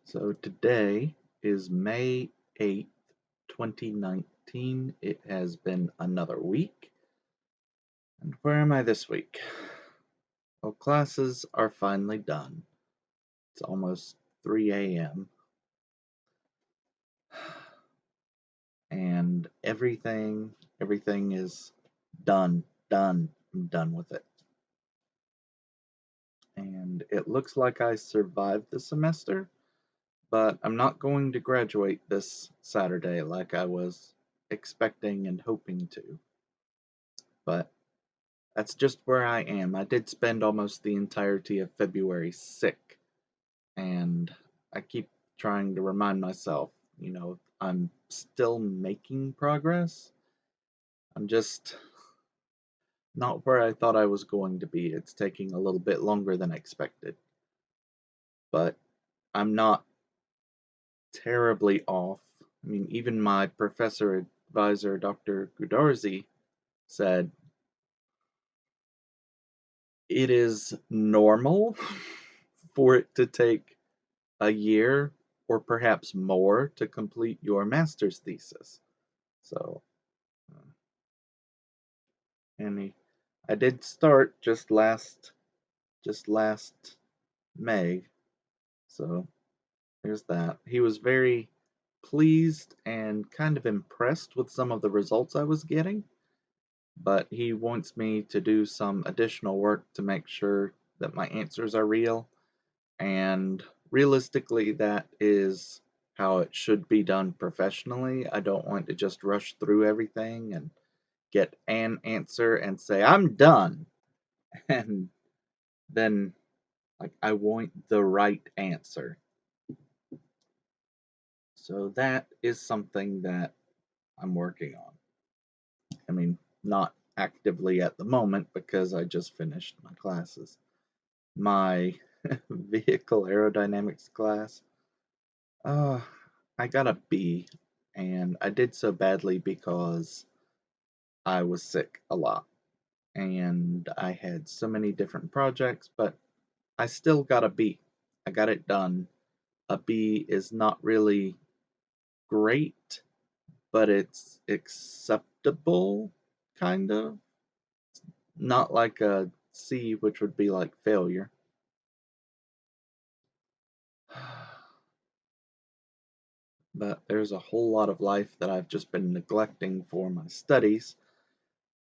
So today is May 8th, 2019. It has been another week. And where am I this week? Well, classes are finally done. It's almost 3 a.m. and everything is done. I'm done with it. And it looks like I survived the semester, but I'm not going to graduate this Saturday like I was expecting and hoping to. But that's just where I am. I did spend almost the entirety of February sick, and I keep trying to remind myself, I'm still making progress. I'm just not where I thought I was going to be. It's taking a little bit longer than I expected, but I'm not terribly off. I mean, even my professor advisor, Dr. Gudarzi, said it is normal for it to take a year or perhaps more to complete your master's thesis. So, uh, and I did start just last May. So there's that. He was very pleased and kind of impressed with some of the results I was getting, but he wants me to do some additional work to make sure that my answers are real. And realistically, that is how it should be done professionally. I don't want to just rush through everything and get an answer and say, I'm done. And then, I want the right answer. So that is something that I'm working on. I mean, not actively at the moment because I just finished my classes. My vehicle aerodynamics class, uh, I got a B, and I did so badly because I was sick a lot, and I had so many different projects, but I still got a B. I got it done. A B is not really great, but it's acceptable, kind of. Not like a C, which would be like failure. But there's a whole lot of life that I've just been neglecting for my studies,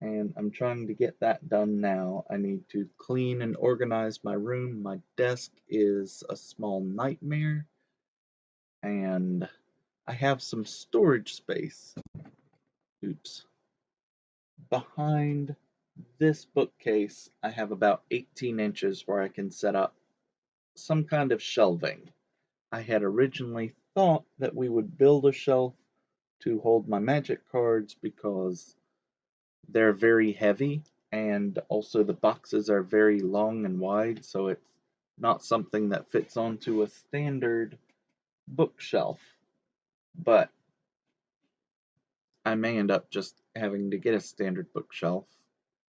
and I'm trying to get that done now. I need to clean and organize my room. My desk is a small nightmare, and I have some storage space. Oops. Behind this bookcase, I have about 18 inches where I can set up some kind of shelving. I had originally thought that we would build a shelf to hold my magic cards because they're very heavy, and also the boxes are very long and wide, so it's not something that fits onto a standard bookshelf. But I may end up just having to get a standard bookshelf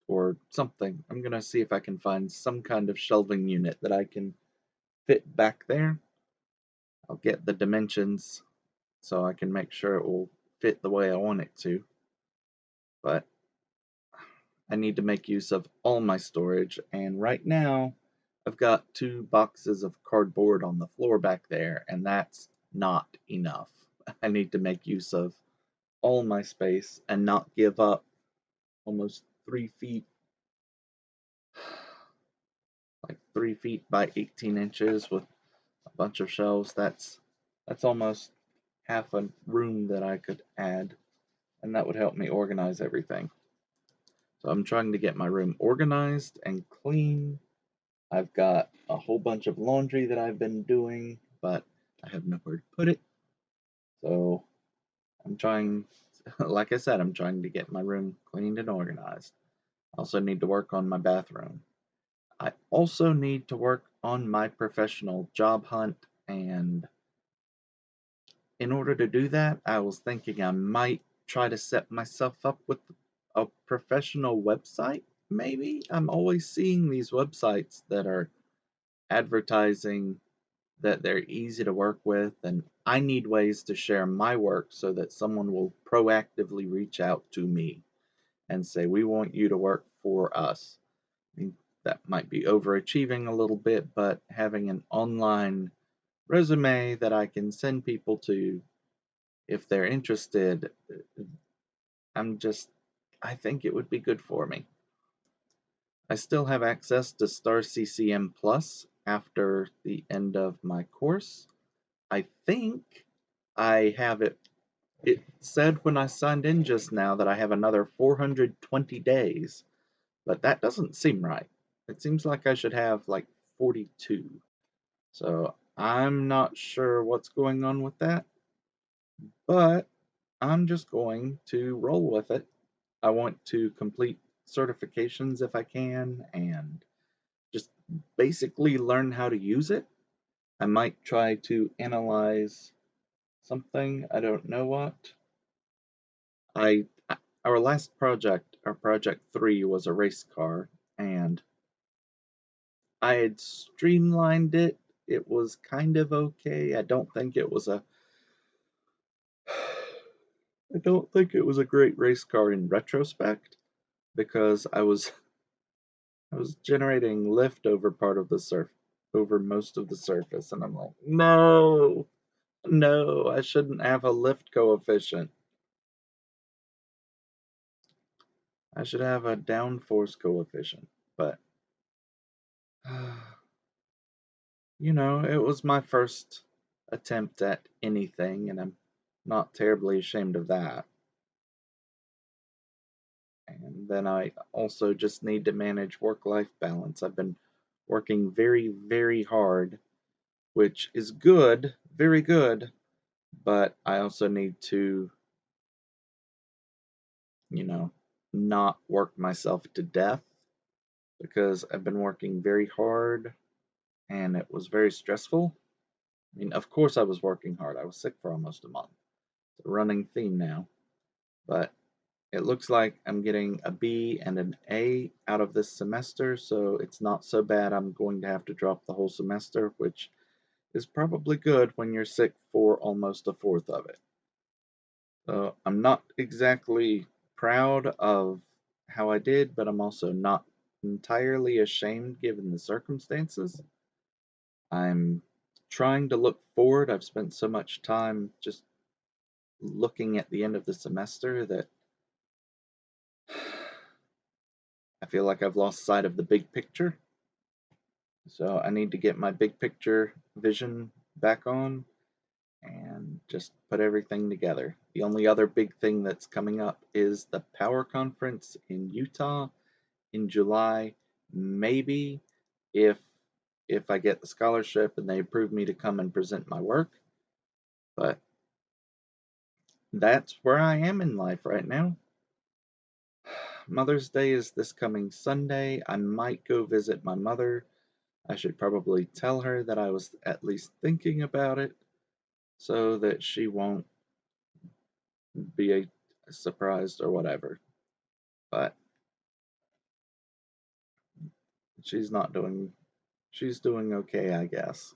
or something. I'm gonna see if I can find some kind of shelving unit that I can fit back there. I'll get the dimensions so I can make sure it will fit the way I want it to. But I need to make use of all my storage, and right now I've got 2 boxes of cardboard on the floor back there, and that's not enough. I need to make use of all my space and not give up almost 3 feet, like 3 feet by 18 inches with a bunch of shelves. That's almost half a room that I could add, and that would help me organize everything. So I'm trying to get my room organized and clean. I've got a whole bunch of laundry that I've been doing, but I have nowhere to put it. So I'm trying, like I said, I'm trying to get my room cleaned and organized. I also need to work on my bathroom. I also need to work on my professional job hunt, and in order to do that, I was thinking I might try to set myself up with a professional website, maybe. I'm always seeing these websites that are advertising that they're easy to work with, and I need ways to share my work so that someone will proactively reach out to me and say, "We want you to work for us." I mean, that might be overachieving a little bit, but having an online resume that I can send people to if they're interested, I'm just, I think it would be good for me. I still have access to Star CCM Plus after the end of my course. I think I have it. It said when I signed in just now that I have another 420 days, but that doesn't seem right. It seems like I should have like 42. So I'm not sure what's going on with that, but I'm just going to roll with it. I want to complete certifications if I can and just basically learn how to use it. I might try to analyze something, I don't know what. I our last project, our project 3 was a race car and I had streamlined it. It was kind of okay. I don't think it was a great race car in retrospect because I was generating lift over part of the over most of the surface, and I'm like, no, no, I shouldn't have a lift coefficient. I should have a downforce coefficient. But it was my first attempt at anything, and I'm not terribly ashamed of that. And then I also just need to manage work-life balance. I've been working very, very hard, which is good, very good, but I also need to, you know, not work myself to death because I've been working very hard and it was very stressful. I mean, of course I was working hard. I was sick for almost a month. It's a running theme now, but it looks like I'm getting a B and an A out of this semester, so it's not so bad. I'm going to have to drop the whole semester, which is probably good when you're sick for almost a fourth of it. So I'm not exactly proud of how I did, but I'm also not entirely ashamed given the circumstances. I'm trying to look forward. I've spent so much time just looking at the end of the semester that I feel like I've lost sight of the big picture. So I need to get my big picture vision back on and just put everything together. The only other big thing that's coming up is the Power Conference in Utah in July. Maybe if I get the scholarship and they approve me to come and present my work. But that's where I am in life right now. Mother's Day is this coming Sunday. I might go visit my mother. I should probably tell her that I was at least thinking about it so that she won't be surprised or whatever. But she's not doing she's doing okay, I guess.